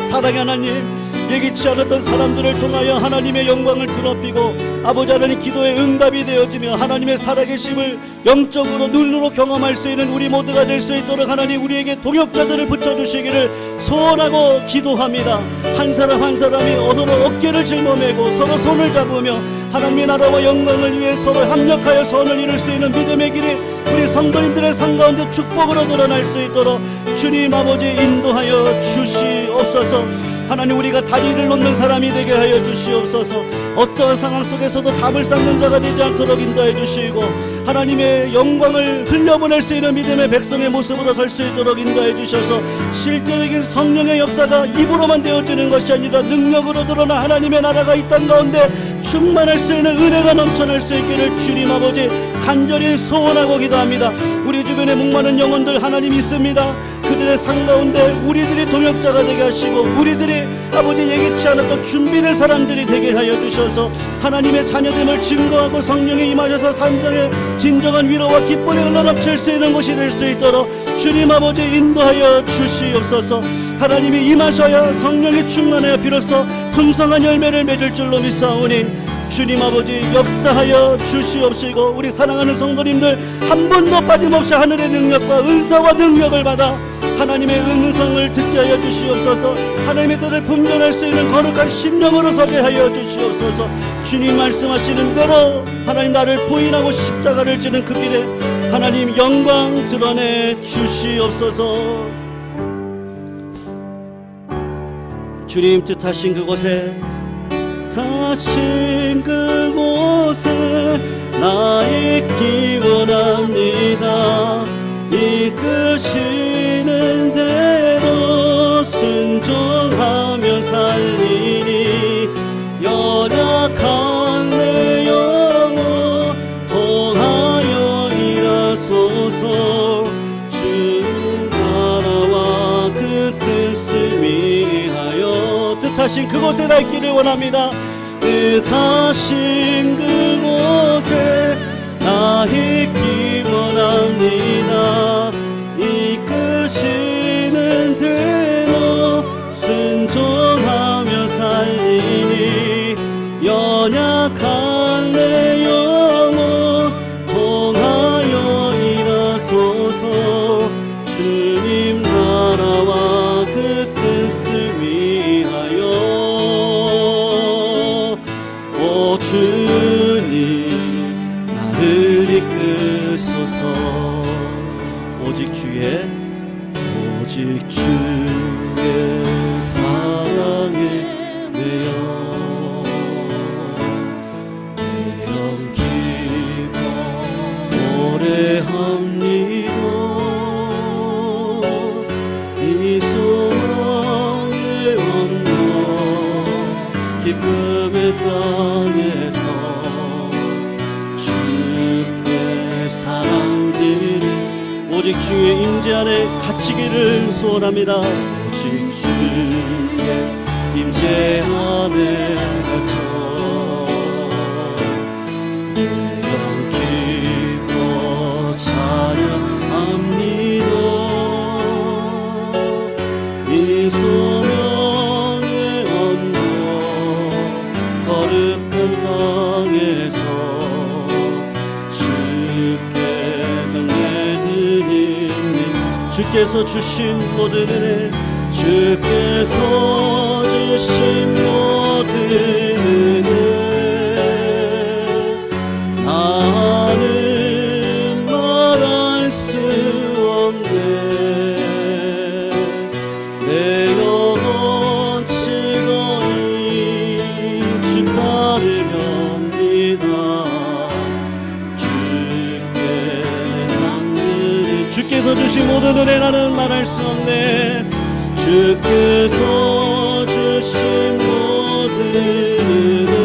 사랑의 하나님 예기치 않았던 사람들을 통하여 하나님의 영광을 드러피고 아버지 하나님 기도의 응답이 되어지며 하나님의 살아계심을 영적으로 눈으로 경험할 수 있는 우리 모두가 될 수 있도록 하나님 우리에게 동역자들을 붙여주시기를 소원하고 기도합니다. 한 사람 한 사람이 서로 어깨를 짊어매고 서로 손을 잡으며 하나님의 나라와 영광을 위해 서로 합력하여 선을 이룰 수 있는 믿음의 길이 우리 성도님들의 삶 가운데 축복으로 드러날 수 있도록 주님 아버지 인도하여 주시옵소서. 하나님 우리가 다리를 놓는 사람이 되게 하여 주시옵소서. 어떠한 상황 속에서도 답을 쌓는 자가 되지 않도록 인도해 주시고 하나님의 영광을 흘려보낼 수 있는 믿음의 백성의 모습으로 설 수 있도록 인도해 주셔서 실제적인 성령의 역사가 입으로만 되어지는 것이 아니라 능력으로 드러나 하나님의 나라가 이 땅 가운데 충만할 수 있는 은혜가 넘쳐날 수 있기를 주님 아버지 간절히 소원하고 기도합니다. 우리 주변에 목마른 영혼들 하나님 있습니다. 그들의 삶 가운데 우리들이 동역자가 되게 하시고 우리들이 아버지 예기치 않았던 준비된 사람들이 되게 하여 주셔서 하나님의 자녀됨을 증거하고 성령이 임하셔서 산정에 진정한 위로와 기쁨이 흘러넘칠 수 있는 곳이 될 수 있도록 주님 아버지 인도하여 주시옵소서. 하나님이 임하셔야 성령이 충만하여 비로소 풍성한 열매를 맺을 줄로 믿사오니 주님 아버지 역사하여 주시옵시고 우리 사랑하는 성도님들 한 번도 빠짐없이 하늘의 능력과 은사와 능력을 받아 하나님의 음성을 듣게 하여 주시옵소서. 하나님의 뜻을 분별할 수 있는 거룩한 심령으로 서게 하여 주시옵소서. 주님 말씀하시는 대로 하나님 나를 부인하고 십자가를 지는 그 길에 하나님 영광 드러내 주시옵소서. 주님 뜻하신 그곳에 다신 그곳에 나 있기 원합니다. 이끄시는 대로 순종하며 살리니 연약한 내 영혼 통하여 일하소서. 주 나라와 그 뜻을 위하여 뜻하신 그곳에 나 있기를 원합니다. 뜻하신 그곳에 나 있기 원합니다. 이끄시는 대로 순종하며 살리니 연약한 내 영혼 통하여 일하소서. 주님 나라와 그 뜻을 위하여 오 주님 나를 이끄소서. 오직 주의 사랑에 매여 기뻐 노래합니다. 이 소망의 언덕 기쁨의 땅에서 주께 사랑드리 오직 주의 임재 안에 갇히기를 소원합니다. 오직 주의 임재 안에 갇혀 내영 기뻐 찬양합니다. 이 소명의 언덕 거룩한 땅에서 주께서 주신 모든 은혜 주께서 주신 모든 은혜 나는 말할 수 없네. 내 영혼 즐거워 주께서 주신 모든 은혜 나는 말할 수 없네. 주께서 주신 모든 은혜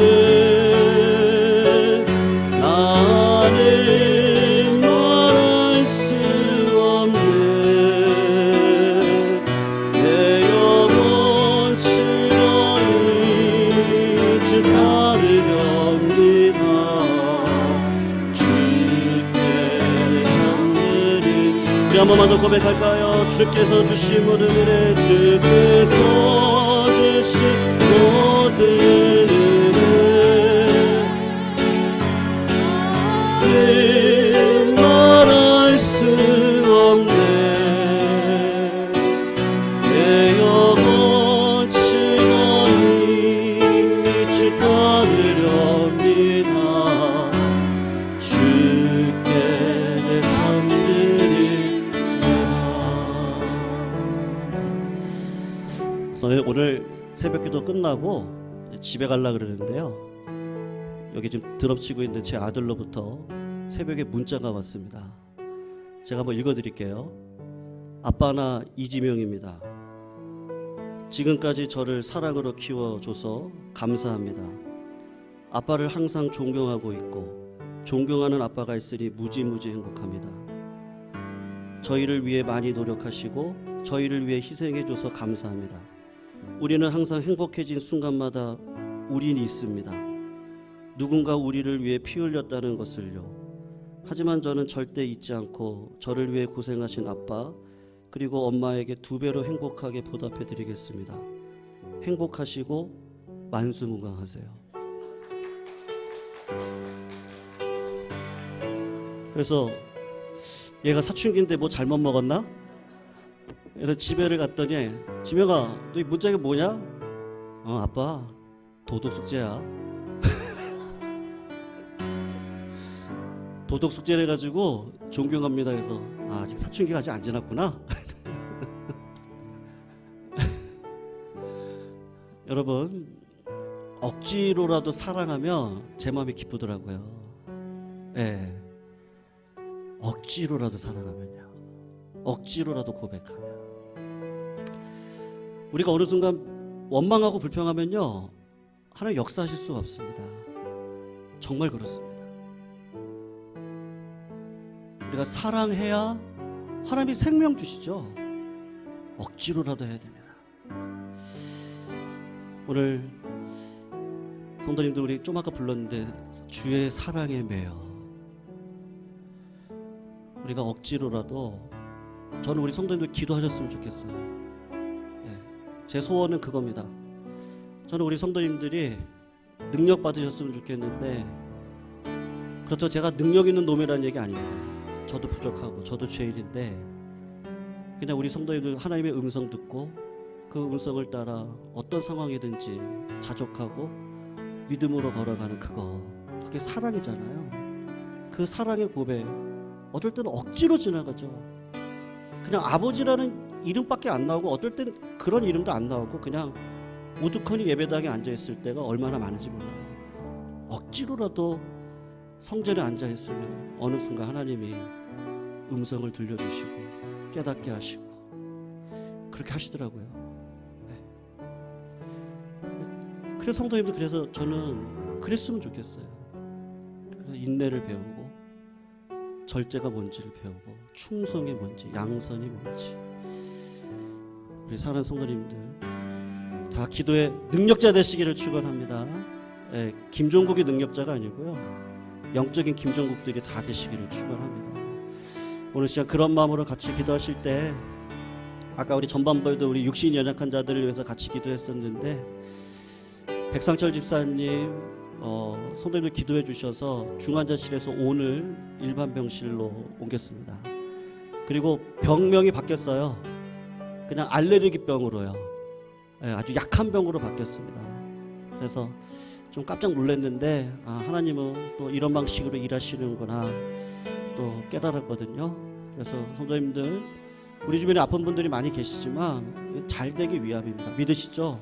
나는 말할 수 없네. 내 영혼 즐거이 주 따르렵니다. 주께 잠들이 우리 한 번만 더 고백할까요? 주께서 주신 모든 은혜, 주께서 주신 모든 은혜 말할 수 없네. 내 영혼 즐거이 주 따르렵니다. 주께 내 삶 오늘 새벽기도 끝나고 집에 가려고 그러는데요. 여기 지금 드럼 치고 있는 제 아들로부터 새벽에 문자가 왔습니다. 제가 한번 읽어드릴게요. 아빠 나 이지명입니다. 지금까지 저를 사랑으로 키워줘서 감사합니다. 아빠를 항상 존경하고 있고 존경하는 아빠가 있으니 무지무지 행복합니다. 저희를 위해 많이 노력하시고 저희를 위해 희생해줘서 감사합니다. 우리는 항상 행복해진 순간마다 우린이 있습니다. 누군가 우리를 위해 피 흘렸다는 것을요. 하지만 저는 절대 잊지 않고 저를 위해 고생하신 아빠 그리고 엄마에게 2배로 행복하게 보답해 드리겠습니다. 행복하시고 만수무강하세요. 그래서 얘가 사춘기인데 뭐 잘못 먹었나? 그래서 집에를 갔더니 지명아 너 이 문자가 뭐냐? 아빠 도덕 숙제야. 도덕 숙제를 해가지고 존경합니다. 그래서 아직 사춘기가 아직 안 지났구나. 여러분 억지로라도 사랑하면 제 마음이 기쁘더라고요. 네. 억지로라도 사랑하면요. 억지로라도 고백하면 우리가 어느 순간 원망하고 불평하면요 하나님 역사하실 수가 없습니다. 정말 그렇습니다. 우리가 사랑해야 하나님이 생명 주시죠. 억지로라도 해야 됩니다. 오늘 성도님들 우리 좀 아까 불렀는데 주의 사랑에 매여 우리가 억지로라도 저는 우리 성도님들 기도하셨으면 좋겠어요. 네, 제 소원은 그겁니다. 저는 우리 성도님들이 능력 받으셨으면 좋겠는데 그렇다고 제가 능력 있는 놈이라는 얘기 아닙니다. 저도 부족하고 저도 죄인인데 그냥 우리 성도님들 하나님의 음성 듣고 그 음성을 따라 어떤 상황이든지 자족하고 믿음으로 걸어가는 그게 사랑이잖아요. 그 사랑의 고백 어떨 때는 억지로 지나가죠. 그냥 아버지라는 이름밖에 안 나오고 어떨 때는 그런 이름도 안 나오고 그냥 우두커니 예배당에 앉아있을 때가 얼마나 많은지 몰라요. 억지로라도 성전에 앉아있으면 어느 순간 하나님이 음성을 들려주시고 깨닫게 하시고 그렇게 하시더라고요. 네. 그래서 성도님들 그래서 저는 그랬으면 좋겠어요. 그래서 인내를 배우고 절제가 뭔지를 배우고 충성이 뭔지 양선이 뭔지 우리 사랑하는 성도님들 다 기도의 능력자 되시기를 축원합니다. 예, 김종국이 능력자가 아니고요 영적인 김종국들이 다 되시기를 축원합니다. 오늘 시간 그런 마음으로 같이 기도하실 때 아까 우리 전반부에도 우리 육신이 연약한 자들을 위해서 같이 기도했었는데 백상철 집사님 성도님들 기도해 주셔서 중환자실에서 오늘 일반 병실로 옮겼습니다. 그리고 병명이 바뀌었어요. 그냥 알레르기병으로요. 네, 아주 약한 병으로 바뀌었습니다. 그래서 좀 깜짝 놀랐는데 하나님은 또 이런 방식으로 일하시는구나 또 깨달았거든요. 그래서 성도님들 우리 주변에 아픈 분들이 많이 계시지만 잘 되기 위함입니다. 믿으시죠?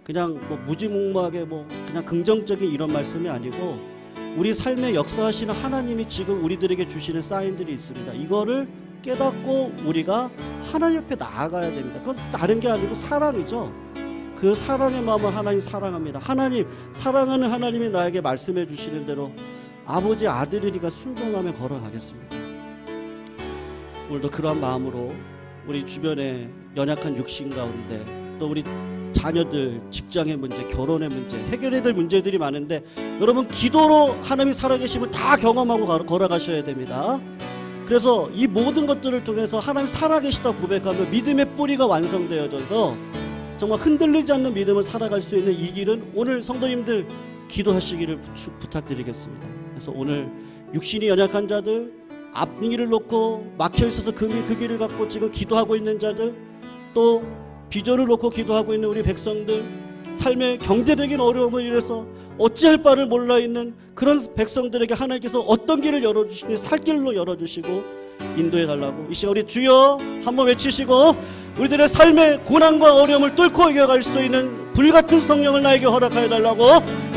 그냥 뭐 무지몽무하게 뭐 그냥 긍정적인 이런 말씀이 아니고 우리 삶에 역사하시는 하나님이 지금 우리들에게 주시는 사인들이 있습니다. 이거를 깨닫고 우리가 하나님 옆에 나아가야 됩니다. 그건 다른 게 아니고 사랑이죠. 그 사랑의 마음을 하나님 사랑합니다. 하나님, 사랑하는 하나님이 나에게 말씀해 주시는 대로 아버지 아들이니까 순종하며 걸어가겠습니다. 오늘도 그러한 마음으로 우리 주변에 연약한 육신 가운데 또 우리 자녀들, 직장의 문제, 결혼의 문제, 해결해야 될 문제들이 많은데 여러분 기도로 하나님이 살아계심을 다 경험하고 걸어가셔야 됩니다. 그래서 이 모든 것들을 통해서 하나님 살아계시다 고백하며 믿음의 뿌리가 완성되어져서 정말 흔들리지 않는 믿음을 살아갈 수 있는 이 길은 오늘 성도님들 기도하시기를 부탁드리겠습니다. 그래서 오늘 육신이 연약한 자들, 앞길을 놓고 막혀있어서 그 길을 갖고 지금 기도하고 있는 자들, 또 비전을 놓고 기도하고 있는 우리 백성들, 삶의 경제적인 어려움을 인해서 어찌할 바를 몰라 있는 그런 백성들에게 하나님께서 어떤 길을 열어주시니 살 길로 열어주시고 인도해 달라고 이 시간 우리 주여 한번 외치시고 우리들의 삶의 고난과 어려움을 뚫고 이겨갈 수 있는 불같은 성령을 나에게 허락하여 달라고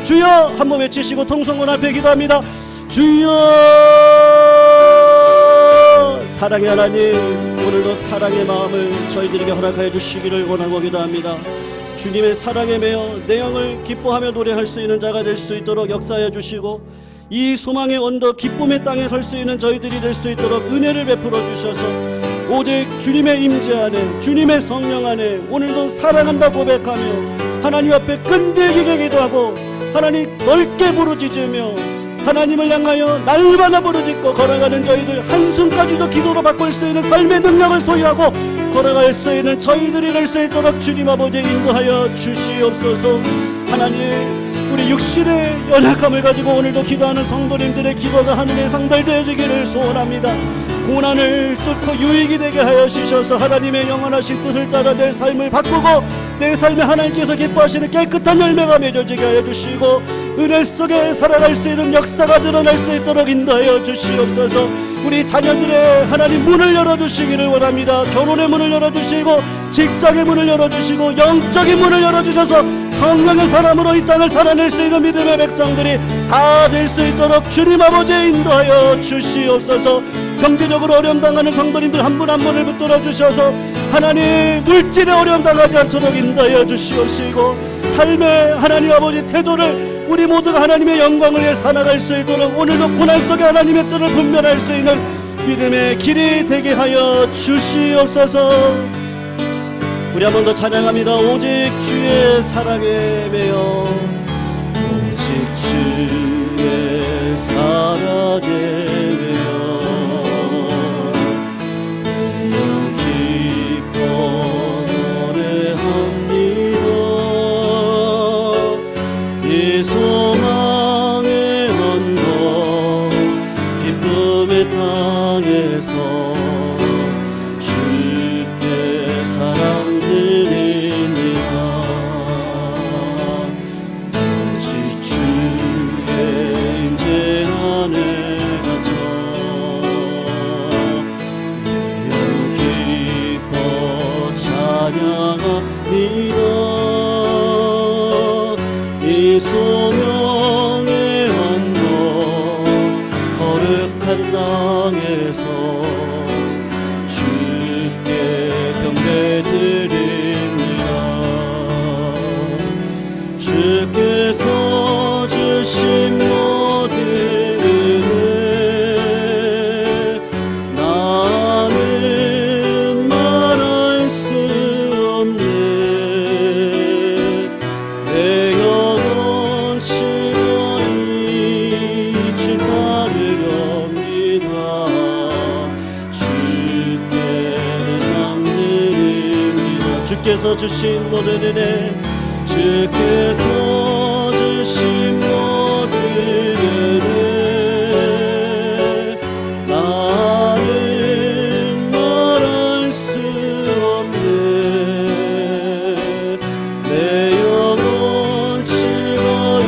주여 한번 외치시고 통성문 앞에 기도합니다. 주여 사랑의 하나님, 오늘도 사랑의 마음을 저희들에게 허락하여 주시기를 원하고 기도합니다. 주님의 사랑에 매여 내 영을 기뻐하며 노래할 수 있는 자가 될 수 있도록 역사하여 주시고 이 소망의 언덕 기쁨의 땅에 설 수 있는 저희들이 될 수 있도록 은혜를 베풀어 주셔서 오직 주님의 임재 안에, 주님의 성령 안에 오늘도 사랑한다 고백하며 하나님 앞에 끈질기게 기도하고 하나님 넓게 부르짖으며 하나님을 향하여 날마다 부르짖고 걸어가는 저희들 한숨까지도 기도로 바꿀 수 있는 삶의 능력을 소유하고 걸어갈 수 있는 저희들이 될 수 있도록 주님 아버지 인도하여 주시옵소서. 하나님, 우리 육신의 연약함을 가지고 오늘도 기도하는 성도님들의 기도가 하늘에 상달되어지기를 소원합니다. 고난을 뚫고 유익이 되게 하여 주셔서 하나님의 영원하신 뜻을 따라 내 삶을 바꾸고 내 삶에 하나님께서 기뻐하시는 깨끗한 열매가 맺어지게 하여 주시고 은혜 속에 살아갈 수 있는 역사가 드러날 수 있도록 인도하여 주시옵소서. 우리 자녀들의 하나님 문을 열어주시기를 원합니다. 결혼의 문을 열어주시고 직장의 문을 열어주시고 영적인 문을 열어주셔서 성령의 사람으로 이 땅을 살아낼 수 있는 믿음의 백성들이 다 될 수 있도록 주님 아버지 인도하여 주시옵소서. 경제적으로 어려움 당하는 성도님들 한 분 한 분을 붙들어 주셔서 하나님 물질에 어려움 당하지 않도록 인도하여 주시옵시고 삶의 하나님 아버지 태도를 우리 모두가 하나님의 영광을 위해 살아갈 수 있도록 오늘도 고난 속에 하나님의 뜻을 분별할 수 있는 믿음의 길이 되게 하여 주시옵소서. 우리 한 번 더 찬양합니다. 오직 주의 사랑에 매여 오직 주의 사랑에 매여 소망의 언덕 기쁨의 땅에서 주께 사랑드립니다. 오직 주의 임재 안에 갇혀 내 영 기뻐 찬양합니다. 이 소명의 언덕 거룩한 땅에서 주께 경배드립니다. 주께서 주신 모든 은혜 나는 말할 수 없네. 내 주께서 주신 모든 은혜 주께서 주신 모든 은혜 나는 말할 수 없네. 내 영혼 즐거이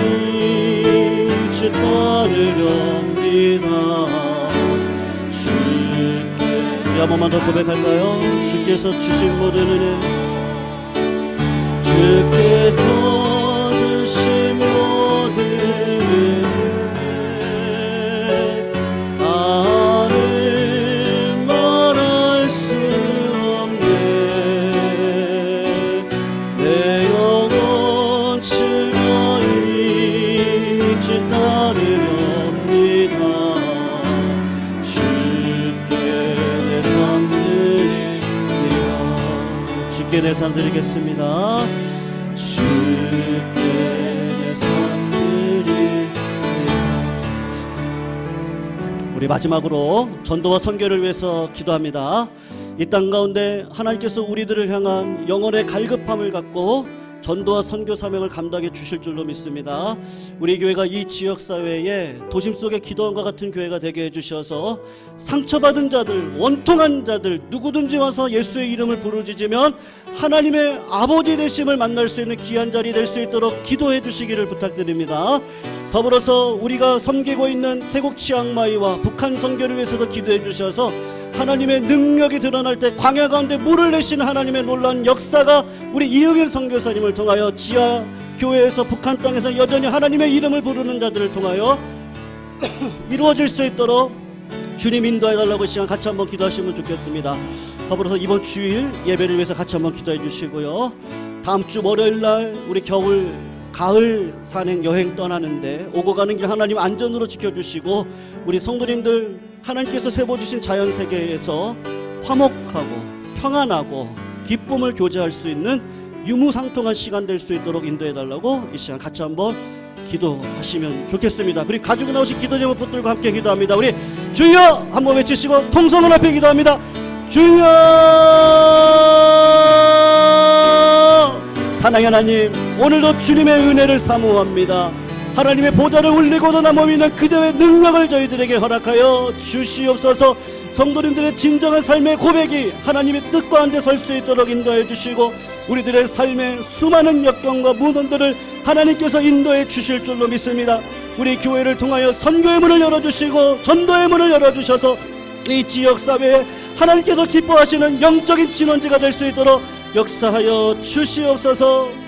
주 따르렵니다. 주께 우리 한 번만 더 고백할까요? 주께서 주신 모든 은혜 주께서 주신 모든 은혜 나는 말할 주께 내 삶 드리겠습니다. 주께 내 삶 드리겠습니다. 우리 마지막으로 전도와 선교를 위해서 기도합니다. 이 땅 가운데 하나님께서 우리들을 향한 영혼의 갈급함을 갖고 전도와 선교 사명을 감당해 주실 줄로 믿습니다. 우리 교회가 이 지역사회에 도심 속의 기도원과 같은 교회가 되게 해주셔서 상처받은 자들, 원통한 자들 누구든지 와서 예수의 이름을 부르짖으면 하나님의 아버지 되심을 만날 수 있는 귀한 자리 될 수 있도록 기도해 주시기를 부탁드립니다. 더불어서 우리가 섬기고 있는 태국 치앙마이와 북한 선교를 위해서도 기도해 주셔서 하나님의 능력이 드러날 때 광야 가운데 물을 내시는 하나님의 놀라운 역사가 우리 이응일 선교사님을 통하여 지하 교회에서 북한 땅에서 여전히 하나님의 이름을 부르는 자들을 통하여 이루어질 수 있도록 주님 인도해 달라고 시간 같이 한번 기도하시면 좋겠습니다. 더불어서 이번 주일 예배를 위해서 같이 한번 기도해 주시고요. 다음 주 월요일 날 우리 가을 산행 여행 떠나는데 오고 가는 길 하나님 안전으로 지켜주시고 우리 성도님들 하나님께서 세워주신 자연세계에서 화목하고 평안하고 기쁨을 교제할 수 있는 유무상통한 시간 될 수 있도록 인도해달라고 이 시간 같이 한번 기도하시면 좋겠습니다. 그리고 가지고 나오신 기도 제목 붙들고 함께 기도합니다. 우리 주여 한번 외치시고 통성문 앞에 기도합니다. 주여 사랑의 하나님, 오늘도 주님의 은혜를 사모합니다. 하나님의 보좌를 울리고도 남아있는 그대의 능력을 저희들에게 허락하여 주시옵소서. 성도님들의 진정한 삶의 고백이 하나님의 뜻과 한데 설 수 있도록 인도해 주시고 우리들의 삶의 수많은 역경과 문헌들을 하나님께서 인도해 주실 줄로 믿습니다. 우리 교회를 통하여 선교의 문을 열어주시고 전도의 문을 열어주셔서 이 지역사회에 하나님께서 기뻐하시는 영적인 진원지가 될 수 있도록 역사하여 주시옵소서.